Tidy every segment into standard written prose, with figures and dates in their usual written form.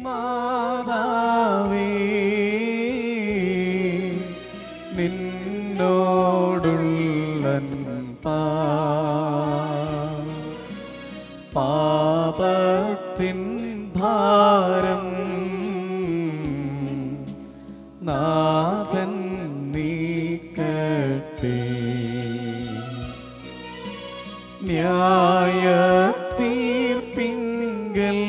മാതാവേ നിന്നോടുള്ളൻ പാപത്തിൻ ഭാരം നാഥൻ നീക്കട്ടെ. ന്യായത്തീർപ്പിങ്കൽ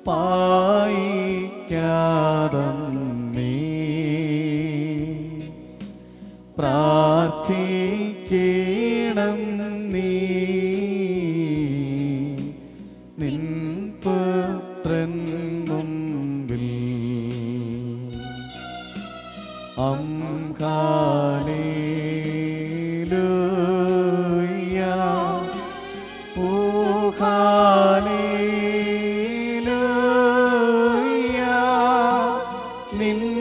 പായിക്കാതമ്മേ പ്രാർത്ഥിക്കണം നീ നിൻ പുത്രൻ മുമ്പിൽ. ഹല്ലേലൂയ ഓ ഹല്ലേലൂയ നിന്യാജീവനും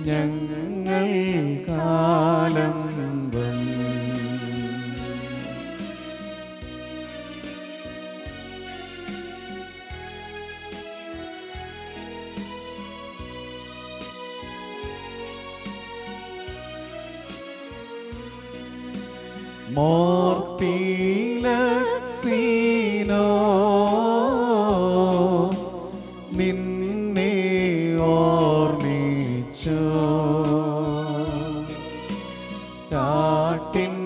ഞങ്ങൾ കാലംബം. മോർത്തിലക്സീനോസ് നിന്നെ ഓർമ്മിച്ചു കാട്ടിൻ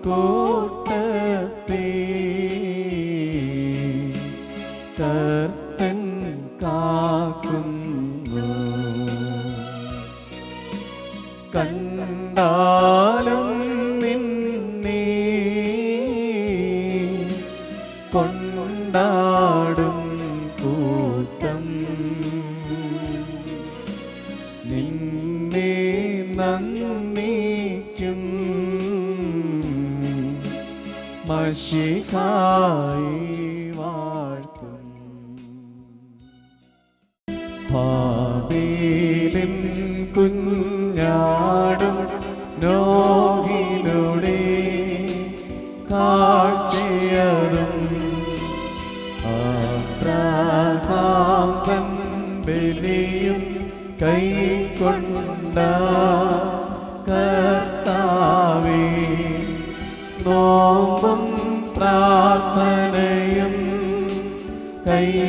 കൂട്ടത്തെ കർത്തൻ കാക്കുന്നു. കണ്ടാലും നിന്നെ കൊണ്ടാടും കൂട്ടം നിന്നെ നന്ദിക്കും മശിഹായി വാഴ്ത്തും. ഹാബീലിൻ കുഞ്ഞാടും നോഹിനുടെ കാഴ്ചയറും അബ്രഹാം തൻ ബലിയും കൈക്കൊണ്ട കർത്താവേ നോമ്പും പ്രാർത്ഥനയും കൈക്കൊണ്ട്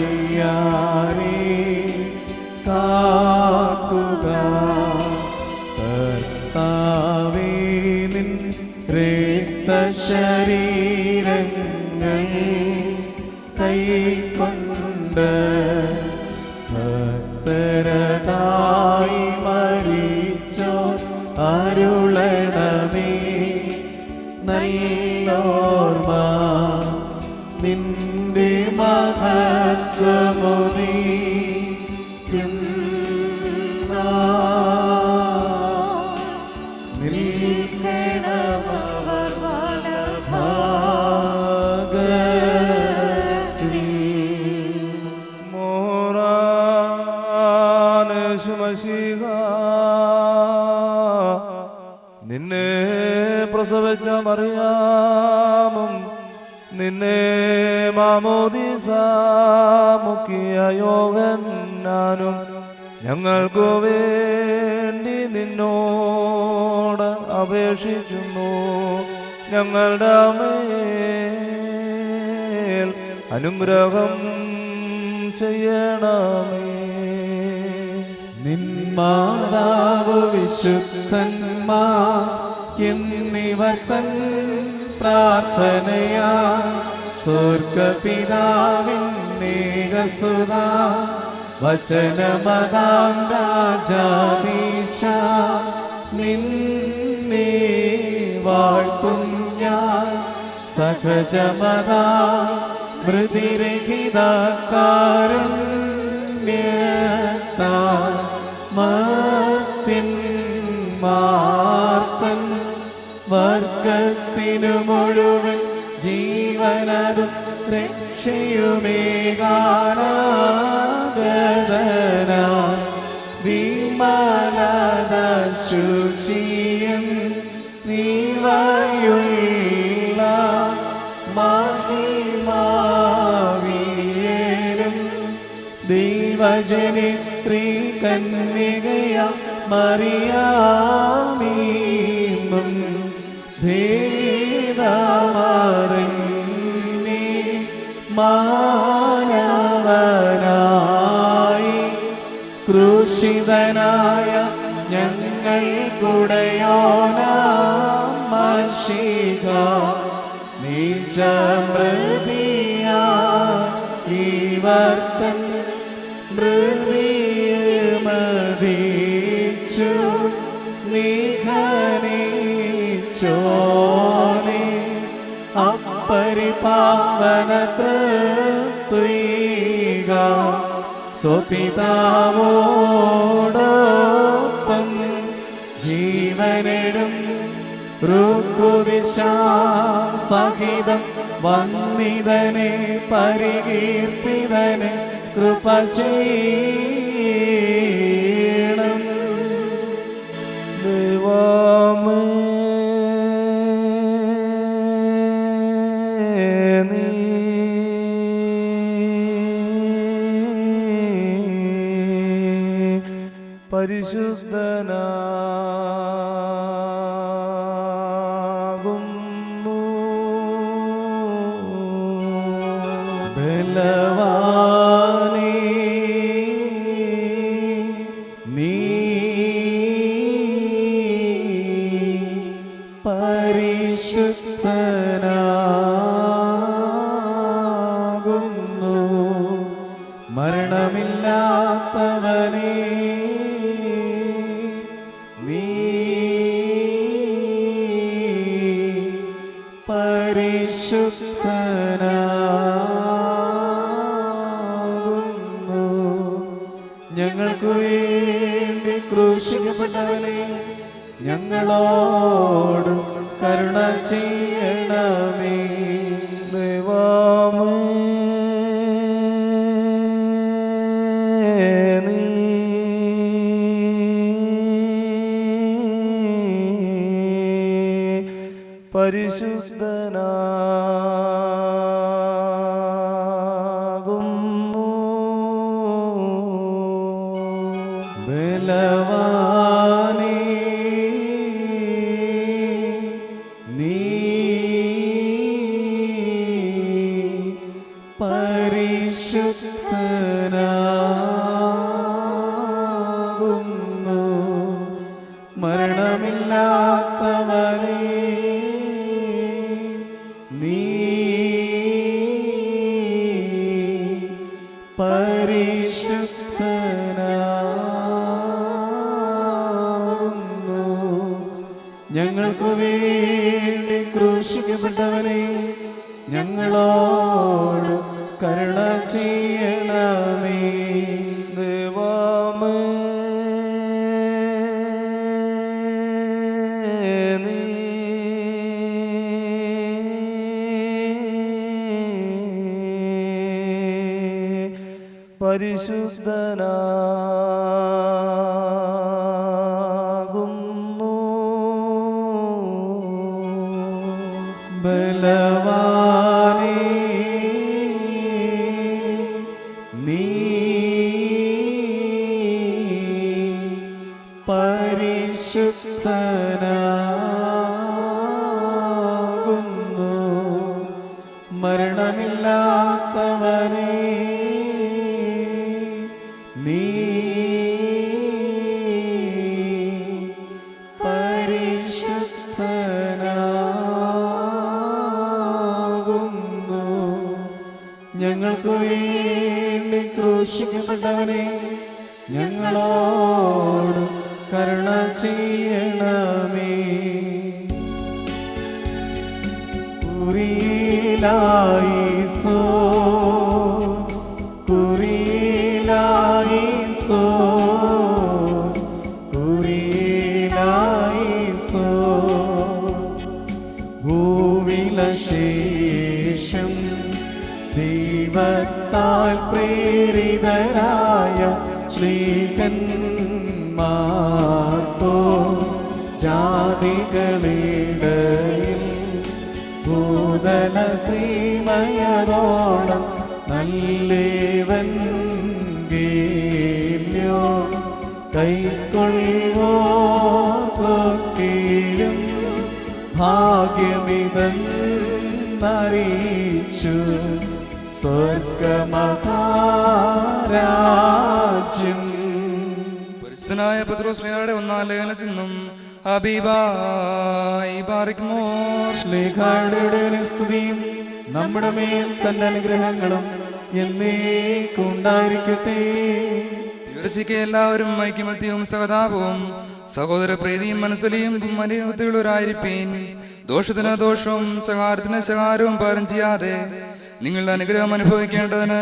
അൻപാലടിയാരെ കാക്കുക. കർത്താവേ നിൻ രക്തശരീരങ്ങൾ കൈക്കൊണ്ട് ഭക്തരതായി മരിച്ചോ അരുളണമേ നല്ലോർമ്മ നിന്റെ മഹത്വമുദീക്കും നിൽക്കണമവർ വലഭാഗത്തിൽ. മോറാനേശുമശീഹാ നിന്നെ പ്രസവിച്ച മറിയാമും നിന്നെ മാമോദീസ മുഖ്യ യോഹന്നാനും ഞങ്ങൾക്കു വേണ്ടി നിന്നോട് അപേക്ഷിക്കുന്നു. ഞങ്ങളുടെ മേൽ അനുഗ്രഹം ചെയ്യണമേ. നിൻ മാതാവ് വിശുദ്ധന്മാർ എന്നിവർ തൻ പ്രാർത്ഥനയാ സ്വർഗപിതാവിന്നേകസുത വചനമതാം രാജാധീശ നിന്നെ വാഴ്ത്തും ഞാൻ. സഹജമതാ മൃതിരഹിതകാരുണ്യത്താ മത്തിൻ മാർത്തൻ വർഗത്തിനു മുഴുവൻ ജീവനതും രക്ഷയുമേകാനാ വിമലത ശുചിയും നീവയുള്ള മഹിമാവിയേലും ദൈവജനിത്രീ കന്യകയ മറിയാമീന്നും ഭേദമറിഞ്ഞി മാനവനായി ക്രൂശിതനായ ഞങ്ങൾക്കുടയോനാമശിക നീചമൃതിയ ഇവർത്തൻ മൃതിയമതിച്ചു നിഘനിച്ചോനെ അപ്പരിപാവന തൃത്വിക സ്വപിതാവോടൊപ്പം ജീവനിടും ഋക്കുദിശ സഹിതം വന്നിതനെ പരികീർത്തിതനെ കൃപ ചെയ്യണം. ദൈവമേ നീ പരിശുദ്ധനാകുന്നു. ബലവാനേ നീ പരിശുദ്ധനാകുന്നു. മരണമില്ലാത്തവനേ നീ പരിശുദ്ധനാകുന്നു. ഞങ്ങൾക്ക് വേണ്ടി ക്രൂശിക്കപ്പെട്ടവനെ ഞങ്ങളോട് കരുണ ചെയ്യണമേ. ദൈവമേ നീ പരിശുദ്ധനാകുന്നു. ബലവാനേ നീ പരിശുദ്ധനാകുന്നു. മരണമില്ലാത്തവനേ നീ പരിശുദ്ധനാകുന്നു. ഞങ്ങൾക്ക് വേണ്ടി ക്രൂശിക്കപ്പെട്ടവനെ ഞങ്ങളോട് കരുണ ചെയ്യണമേ. ദൈവമേ നീ പരിശുദ്ധനാകുന്നു. ബലവാനേ നീ പരിശുദ്ധനാകുന്നു. മരണമില്ലാത്തവനേ നീ പരിശുദ്ധനാകുന്നു. ഞങ്ങൾക്ക് വേണ്ടി ക്രൂശിക്കപ്പെട്ടവനെ ഞങ്ങളോട് കരുണ ചെയ്യണമേ. കുരിയിലായിസോ കുരിയിലായിസോ കുരിയിലായിസോ ഭൂവിലശേഷം ദൈവത്താൽ പ്രേരിതരായ ശ്ലീഹന്മാർക്കോ ജാതികളിടയിൽ ഭൂതല സീമയതോളം നല്ലേവൻ ഗേല്യോ കൈക്കൊള്ളുവോക്കെയും ഭാഗ്യമിതെന്നറിയിച്ചു സ്വർഗമഹാരാജ്യം. പരിശുദ്ധനായ പത്രോസ്ലീഹയുടെ ഒന്നാം ലേഖനത്തിൽ നിന്നും ഹബീബായി ബാരിക്മോർ. ശ്ലീഹായുടെ സ്തുതിയും നമ്മുടെ മേൽ തന്റെ അനുഗ്രഹങ്ങളും എന്നേക്കും ഉണ്ടായിരിക്കട്ടെ. തീർച്ചയ്ക്ക് എല്ലാവരും ഐക്യമത്യവും സഹതാപവും സഹോദര പ്രീതിയും മനസ്സിലെയും മര്യാദകളായിരിപ്പീൻ. ദോഷത്തിന് ദോഷവും സഹാരത്തിന് സഹാരവും പാരം ചെയ്യാതെ നിങ്ങളുടെ അനുഗ്രഹം അനുഭവിക്കേണ്ടതിന്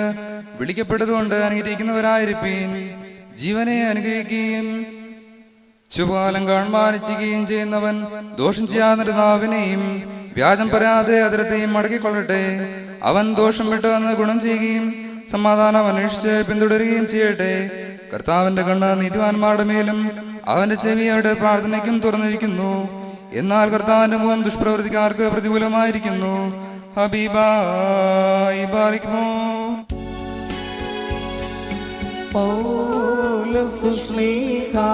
വിളിക്കപ്പെട്ടതുകൊണ്ട് അനുഗ്രഹിക്കുന്നവരായിരിപ്പീൻ. ജീവനെ അനുഗ്രഹിക്കുകയും ശുഭകാലം കാണുമാനിച്ചുകയും ചെയ്യുന്നവൻ ദോഷം ചെയ്യാതെ നാവിനെയും വ്യാജം പറയാതെ അതിരത്തെയും മടക്കിക്കൊള്ളട്ടെ. അവൻ ദോഷം വിട്ടുവന്ന് ഗുണം ചെയ്യുകയും സമാധാനം അന്വേഷിച്ച് പിന്തുടരുകയും ചെയ്യട്ടെ. കർത്താവിന്റെ കണ്ണ് നീതിവാന്മാരുടെ മേലും അവന്റെ ചെവി അവരുടെ പ്രാർത്ഥനയ്ക്കും തുറന്നിരിക്കുന്നു. എന്നാൽ കർത്താവിന്റെ മുഖം ദുഷ്പ്രവൃത്തിക്കാർക്ക് പ്രതികൂലമായിരിക്കുന്നു. ഹബീബായി ബാരിക്മോ. പൗലോസ് ശ്ലീഹാ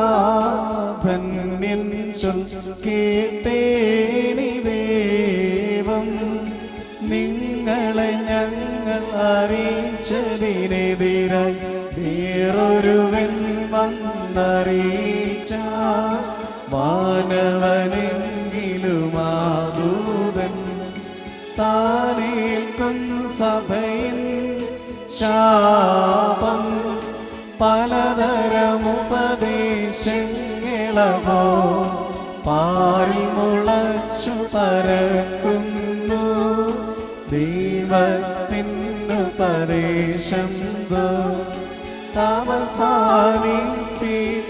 ധന്യൻ ചൊൽ കേട്ടേനി ദേവം നിങ്ങളെ ഞങ്ങൾ അറിയിച്ചതിനെതിരായി വേറൊരുവൻ വന്നറിയിച്ച മാനവനെങ്കിലുമാതൂതൻ താനേൽക്കും സഭയിൽ ശാപം പലതരമുപദേശങ്ങളോ പാരിൽ മുളച്ചു പരക്കുന്നു. ദൈവത്തിനു പരേശം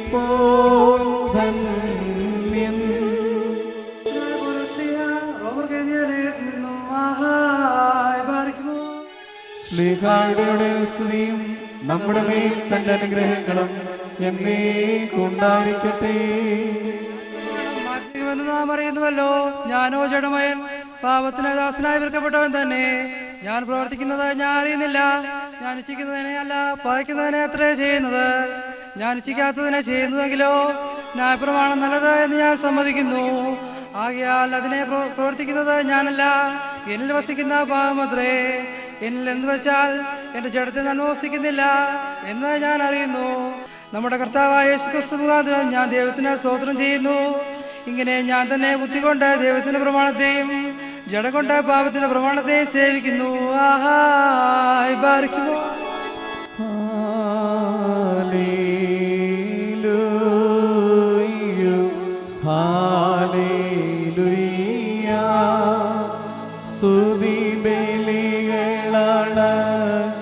അവസാനിപ്പിപ്പോൾ ധന്യൻ. ശ്ലീഹായുടെ സ്തുതിയും നമ്മുടെ മേൽ തന്റെ അനുഗ്രഹങ്ങളും എന്നേക്കും ഉണ്ടായിരിക്കട്ടെ. നാം അറിയുന്നുവല്ലോ, ഞാനോ ജഡമയൻ പാപത്തിന് ദാസനായി വിൽക്കപ്പെട്ടവൻ തന്നെ. ഞാൻ പ്രവർത്തിക്കുന്നത് ഞാൻ അറിയുന്നില്ല. ഞാൻ ഇച്ഛിക്കുന്നതിനെ അല്ല പകയ്ക്കുന്നതിനെ അത്രേ ചെയ്യുന്നത്. ഞാൻ ഇച്ഛിക്കാത്തതിനെ ചെയ്യുന്നതെങ്കിലോ ന്യായപ്രമാണം നല്ലത് എന്ന് ഞാൻ സമ്മതിക്കുന്നു. ആകയാൽ അതിനെ പ്രവർത്തിക്കുന്നത് ഞാനല്ല, എന്നിൽ വസിക്കുന്ന പാപമത്രേ. എന്നിൽ എന്ന് വെച്ചാൽ എന്റെ ജഡത്തിൽ നന്മ വസിക്കുന്നില്ല എന്ന് ഞാൻ അറിയുന്നു. നമ്മുടെ കർത്താവായ യേശുക്രിസ്തു മുഖാന്തരം ഞാൻ ദൈവത്തിന് സ്തോത്രം ചെയ്യുന്നു. ഇങ്ങനെ ഞാൻ തന്നെ ബുദ്ധി കൊണ്ട് ദൈവത്തിന്റെ പ്രമാണത്തെയും ജഡം കൊണ്ട് പാപത്തിന്റെ പ്രമാണത്തെയും സേവിക്കുന്നു. ആഹാ ബാരിക്കുമോ. Hallelujah hallelujah. സ്തുതി ബലികളാണ്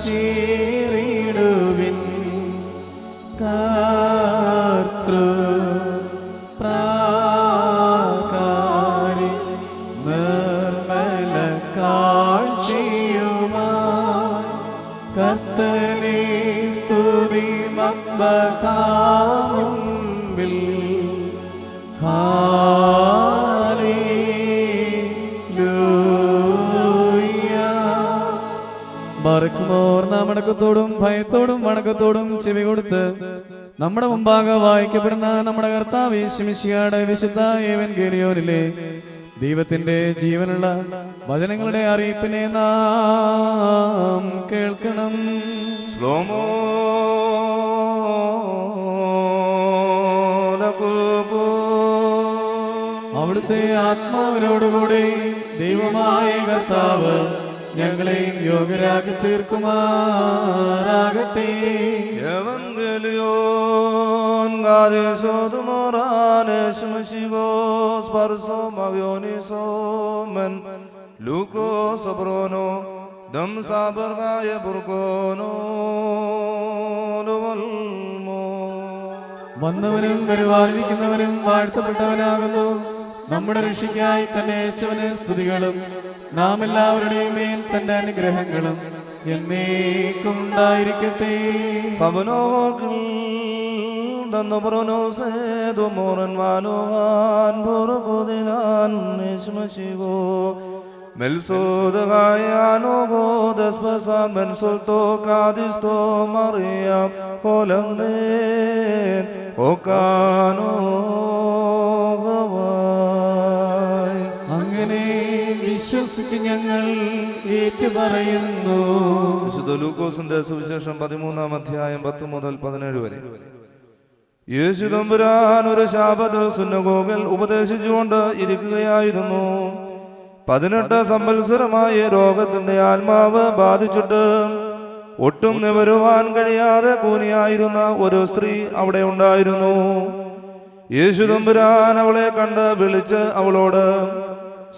ചേരിടുവിൻ കർത്തൃ പ്രാകാരി നിർമ്മല കാഴ്ചയുമായി കർത്തനെ സ്തുതി മദ്ബകാമുമ്പിൽ. ബാറക്കുമോർ നാം അടക്കത്തോടും ഭയത്തോടും വണക്കത്തോടും ചെവി കൊടുത്ത് നമ്മുടെ മുമ്പാകെ വായിക്കപ്പെടുന്ന നമ്മുടെ കർത്താവ് യേശു മിശിഹായുടെ വിശുദ്ധ ഏവൻഗേലിയോനിലെ ദൈവത്തിന്റെ ജീവനുള്ള വചനങ്ങളുടെ അറിയിപ്പിനെ നാം കേൾക്കണം. ശ്ലോമോ അവിടുത്തെ ആത്മാവിനോടുകൂടി ദൈവമായ കർത്താവ് ഞങ്ങളെയും യോഗ്യരാക്കി തീർക്കുമാറാകട്ടെ. Evangelion gareso moranes mashigos parso magioniso men luko sabrono dam sabargaye burgono lovalmo. വന്നവനും വരുവാനിരിക്കുന്നവനും വാഴ്ത്തപ്പെട്ടവനാകുന്നു. നമ്മുടെ രക്ഷയ്ക്കായി തന്നെ അയച്ചവന് സ്തുതികളും നാം എല്ലാവരുടെയും മേൽ തന്റെ അനുഗ്രഹങ്ങളും എന്നേക്കും ഉണ്ടായിരിക്കട്ടെ. സബനോകിൽ തന്നു പ്രൊനോസേതു മോറൻ വാലോഹാൻ പുറകുതിലാൻ നിശ്മശികോ മെൽസോദായാനോഗോ ദസ്പസാൻ മെൻസൊൽത്തോ കാദിസ്തോ മറിയാം കൊലന്തേ ഓക്കാനോ അങ്ങനെ വിശ്വസിച്ച് ഞങ്ങൾ ഏറ്റുപറയുന്നു. വിശുദ്ധ ലൂക്കോസിന്റെ സുവിശേഷം 13-ാം അധ്യായം 10 മുതൽ 17 വരെ. യേശു തമ്പുരാൻ ഒരു ശാബത്തിൽ സുന്നഗോഗിൽ ഉപദേശിച്ചുകൊണ്ട് ഇരിക്കുകയായിരുന്നു. 18 സംവത്സരമായ രോഗത്തിന്റെ ആത്മാവ് ബാധിച്ചിട്ട് ഒട്ടും നിവരുവാൻ കഴിയാതെ കൂനിയായിരുന്ന ഒരു സ്ത്രീ അവിടെ ഉണ്ടായിരുന്നു. യേശു തമ്പുരാൻ അവളെ കണ്ട് വിളിച്ച് അവളോട്,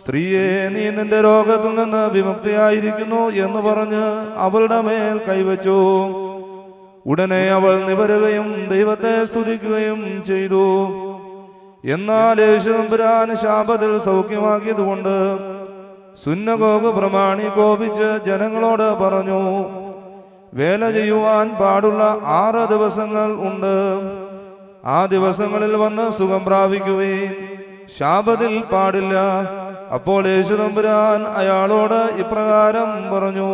സ്ത്രീയെ, നീ നിന്റെ രോഗത്തിൽ നിന്ന് വിമുക്തിയായിരിക്കുന്നു എന്ന് പറഞ്ഞ് അവളുടെ മേൽ കൈവച്ചു. ഉടനെ അവൾ നിവരുകയും ദൈവത്തെ സ്തുതിക്കുകയും ചെയ്തു. എന്നാൽ യേശു തമ്പുരാൻ ശാബത്തിൽ സൗഖ്യമാക്കിയതുകൊണ്ട് സുന്നഗോഗ് പ്രമാണി കോപിച്ച് ജനങ്ങളോട് പറഞ്ഞു, വേല ചെയ്യുവാൻ പാടുള്ള 6 ദിവസങ്ങൾ ഉണ്ട്. ആ ദിവസങ്ങളിൽ വന്ന് സുഖം പ്രാപിക്കുവേൻ, ശാബത്തിൽ പാടില്ല. അപ്പോൾ യേശു തമ്പുരാൻ അയാളോട് ഇപ്രകാരം പറഞ്ഞു,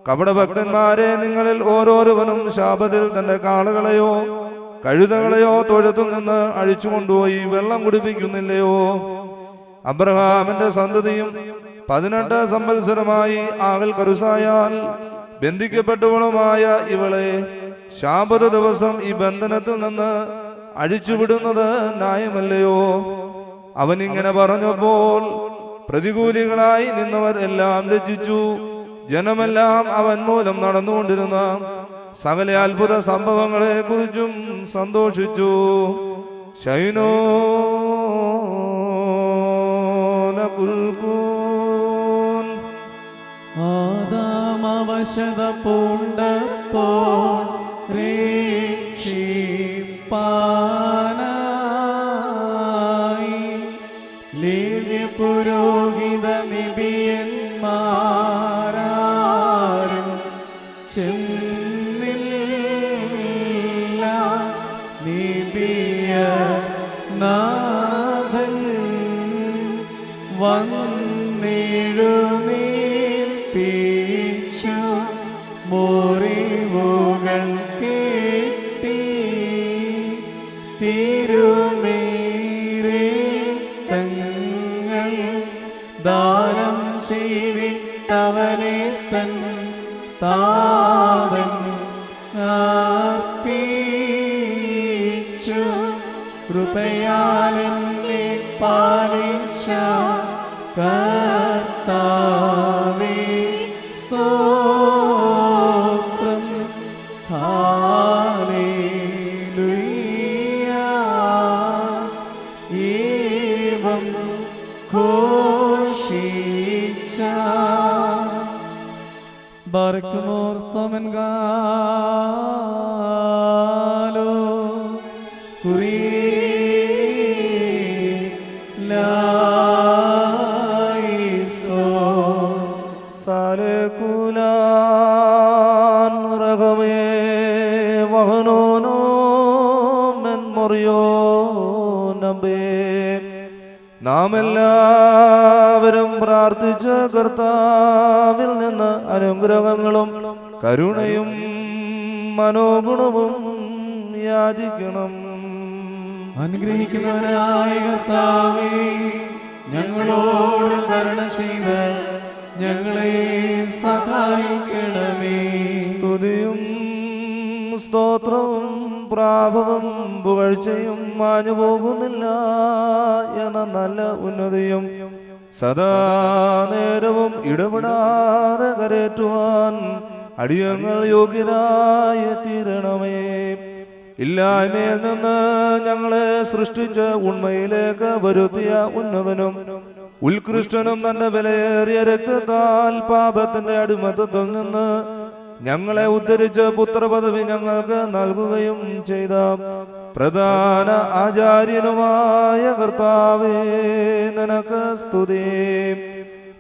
കപടഭക്തന്മാരെ, നിങ്ങളിൽ ഓരോരുവനും ശാബത്തിൽ തന്റെ കാളകളെയോ കഴുതകളെയോ തൊഴുത്തിൽ നിന്ന് അഴിച്ചു കൊണ്ടുപോയി വെള്ളം കുടിപ്പിക്കുന്നില്ലയോ? അബ്രഹാമിന്റെ സന്തതിയും 18 സംവത്സരമായി ആകൽ കരുസായാൽ ബന്ധിക്കപ്പെട്ടവളുമായ ഇവളെ ശാബത ദിവസം ഈ ബന്ധനത്തിൽ നിന്ന് അഴിച്ചുവിടുന്നത് ന്യായമല്ലയോ? അവനിങ്ങനെ പറഞ്ഞപ്പോൾ പ്രതികൂലികളായി നിന്നവർ എല്ലാം ലജ്ജിച്ചു. ജനമെല്ലാം അവൻ മൂലം നടന്നുകൊണ്ടിരുന്ന സകല അത്ഭുത സംഭവങ്ങളെ കുറിച്ചും സന്തോഷിച്ചു. ശൈനോ ആദാമവശത പൂണ്ടപ്പോൾ രക്ഷിപ്പാനായി ലേവ്യ പുരോഹിത നിബിയന്മാരും ചെന്നില്ല. നിബിയ നാഥൻ വന്നെഴുന്നേൽപ്പിച്ചു, മുറിവുകൾ കെട്ടി തിരുമേരക്തങ്ങൾ ദാനം ചെയ്തിട്ടവനെ തൻ താതൻ അർപ്പിച്ചു. കൃപയാലെന്നെ പാലിച്ച കർത്താവേ സ്തോത്രം. ഹല്ലേലൂയ. ഏവം ഘോഷിച്ച ബർക്കുമോർ സ്തോമൻ ഗാലോസ് കുരീലായിസോ സാലകുലാൻ റഗമേ വഹനോനോ മെൻ മൊറിയോ നബേ. നാം എല്ലാവരും പ്രാർത്ഥിച്ച കർത്താവിൽ നിന്ന് അനുഗ്രഹങ്ങളും കരുണയും മനോഗുണവും യാചിക്കണം. അനുഗ്രഹിക്കുന്നവനായ കർത്താവേ, ഞങ്ങളോട് കരുണ ചെയ്ത് ഞങ്ങളെ സഹായിക്കണമേ. സ്തുതിയും സ്തോത്രവും പ്രാഭവും പുകഴ്ചയും മാഞ്ഞു പോകുന്നില്ല എന്ന നല്ല ഉന്നതിയും സദാ നേരവും ഇടപെടാതെ കരേറ്റുവാൻ അടിയങ്ങൾ യോഗ്യരായി തീരണമേ. ഇല്ലായ്മയിൽ നിന്ന് ഞങ്ങളെ സൃഷ്ടിച്ച് ഉണ്മയിലേക്ക് വരുത്തിയ ഉന്നതനും ഉത്കൃഷ്ടനും തന്റെ വിലയേറിയ രക്തത്താൽ പാപത്തിന്റെ അടിമത്തത്തിൽ നിന്ന് ഞങ്ങളെ ഉദ്ധരിച്ച് പുത്രപദവി ഞങ്ങൾക്ക് നൽകുകയും ചെയ്ത പ്രധാന ആചാര്യനുമായ കർത്താവേ, നിനക്ക് സ്തുതി.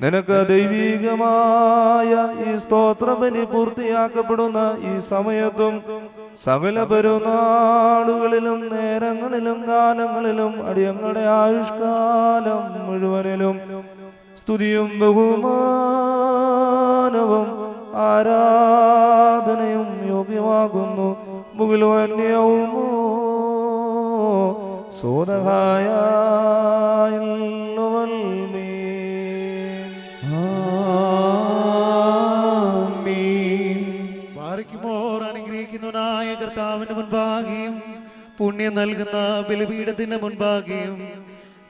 നിനക്ക് ദൈവികമായ ഈ സ്തോത്രബലി പൂർത്തിയാക്കപ്പെടുന്ന ഈ സമയത്തും സകല പെരുന്നാളുകളിലും നേരങ്ങളിലും കാലങ്ങളിലും അടിയങ്ങളുടെ ആയുഷ്കാലം മുഴുവനിലും സ്തുതിയും ബഹുമാനവും ആരാധനയും യോഗ്യമാകുന്നു. മുകിലുവന്യവും സോദഹായ അനുഗ്രഹിക്കുന്നവനായ കർത്താവിന്റെ മുൻപാകെയും പുണ്യം നൽകുന്ന ബലിപീഠത്തിന്റെ മുൻപാകെയും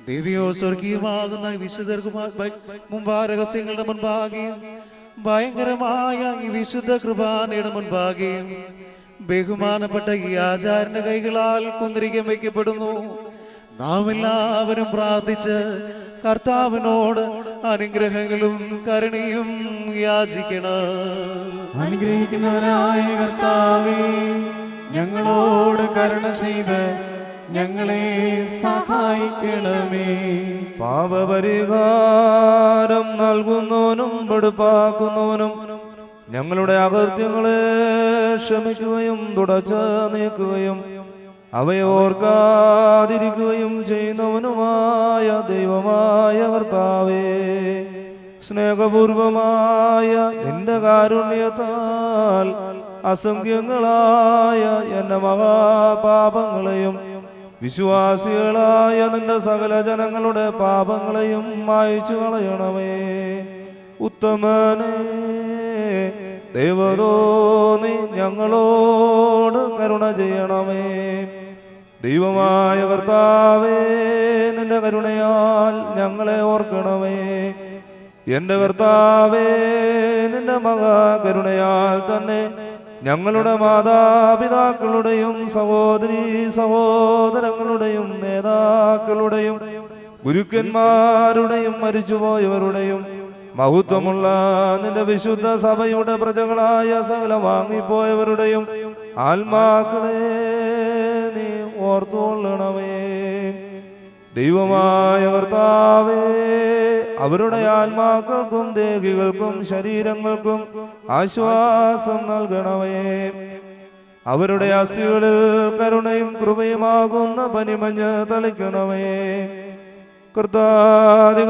ദിവ്യോ സ്വർഗീയമാകുന്ന വിശുദ്ധർക്ക് മുമ്പാരഹസ്യങ്ങളുടെ മുൻപാകെയും ഭയങ്കരമായ ഈ വിശുദ്ധ കൃപാനയുടെ മുൻപാകെയും ബഹുമാനപ്പെട്ട ഈ ആചാര്യന്റെ കൈകളാൽ കുന്തിരിക്കം വയ്ക്കപ്പെടുന്നു. നാം എല്ലാവരും പ്രാർത്ഥിച്ച് കർത്താവിനോട് അനുഗ്രഹങ്ങളും കരുണയും യാചിക്കണം. അനുഗ്രഹിക്കുന്നവനായ കർത്താവേ, ഞങ്ങളോട് കരുണ ചെയ്ത് ഞങ്ങളെ സഹായിക്കണമേ. പാപപരിഹാരം നൽകുന്നവനും വെടുപ്പാക്കുന്നവനും ഞങ്ങളുടെ അകൃത്യങ്ങളെ ക്ഷമിക്കുകയും തുടച്ച് നീക്കുകയും അവയോർക്കാതിരിക്കുകയും ചെയ്യുന്നവനുമായ ദൈവമായ കർത്താവേ, സ്നേഹപൂർവമായ നിന്റെ കാരുണ്യത്താൽ അസംഖ്യങ്ങളായ എന്റെ മഹാപാപങ്ങളെയും വിശ്വാസികളായ നിന്റെ സകല ജനങ്ങളുടെ പാപങ്ങളെയും മായ്ച്ചു കളയണമേ. ഉത്തമനേ, ദൈവതോന്നി ഞങ്ങളോട് കരുണ ചെയ്യണമേ. ദൈവമായ കർത്താവേ, നിന്റെ കരുണയാൽ ഞങ്ങളെ ഓർക്കണമേ. എന്റെ കർത്താവേ, നിന്റെ മഹാകരുണയാൽ തന്നെ ഞങ്ങളുടെ മാതാപിതാക്കളുടെയും സഹോദരീ സഹോദരങ്ങളുടെയും നേതാക്കളുടെയും ഗുരുക്കന്മാരുടെയും മരിച്ചുപോയവരുടെയും മഹത്വമുള്ള നിന്റെ വിശുദ്ധ സഭയുടെ പ്രജകളായ സകല വാങ്ങിപ്പോയവരുടെയും ആത്മാക്കളെ നീ ഓർത്തുകൊള്ളണമേ. ദൈവമായ കർത്താവേ, അവരുടെ ആത്മാക്കൾക്കും ദേഹികൾക്കും ശരീരങ്ങൾക്കും ആശ്വാസം നൽകണമേ. അവരുടെ അസ്ഥികളിൽ കരുണയും കൃപയുമാകുന്ന പനിമഞ്ഞ് തളിക്കണമേ.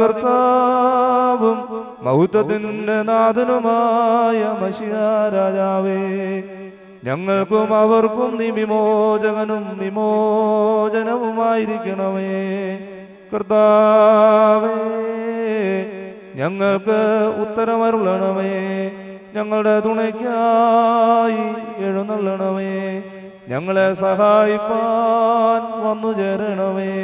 കർത്താവും മഹത്വത്തിന്റെ നാഥനുമായ മശിഹാ രാജാവേ, ഞങ്ങൾക്കും അവർക്കും നീ വിമോചകനും വിമോചനവുമായിരിക്കണമേ. കർത്താവേ, ഞങ്ങൾക്ക് ഉത്തരമരുളണമേ. ഞങ്ങളുടെ തുണയ്ക്കായി എഴുന്നള്ളണമേ. ഞങ്ങളെ സഹായിപ്പാൻ വന്നു ചേരണമേ.